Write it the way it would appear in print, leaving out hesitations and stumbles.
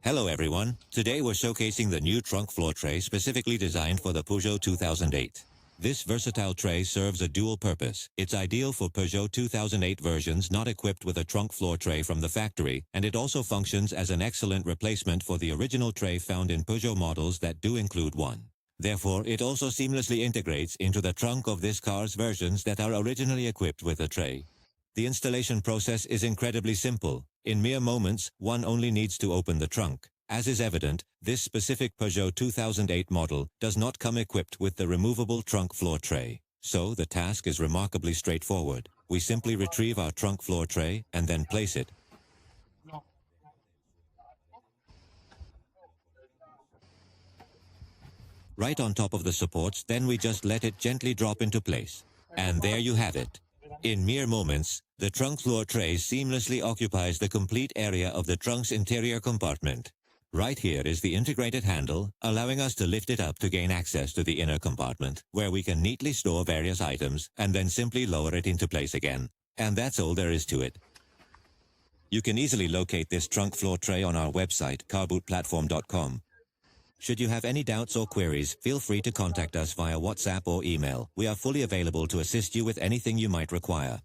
Hello everyone, today we're showcasing the new trunk floor tray specifically designed for the Peugeot 2008. This versatile tray serves a dual purpose. It's ideal for Peugeot 2008 versions not equipped with a trunk floor tray from the factory, and it also functions as an excellent replacement for the original tray found in Peugeot models that do include one. Therefore, it also seamlessly integrates into the trunk of this car's versions that are originally equipped with a tray. The installation process is incredibly simple. In mere moments, one only needs to open the trunk. As is evident, this specific Peugeot 2008 model does not come equipped with the removable trunk floor tray. So, the task is remarkably straightforward. We simply retrieve our trunk floor tray and then place it right on top of the supports, then we just let it gently drop into place. And there you have it. In mere moments, the trunk floor tray seamlessly occupies the complete area of the trunk's interior compartment. Right here is the integrated handle, allowing us to lift it up to gain access to the inner compartment, where we can neatly store various items and then simply lower it into place again. And that's all there is to it. You can easily locate this trunk floor tray on our website, carbootplatform.com. Should you have any doubts or queries, feel free to contact us via WhatsApp or email. We are fully available to assist you with anything you might require.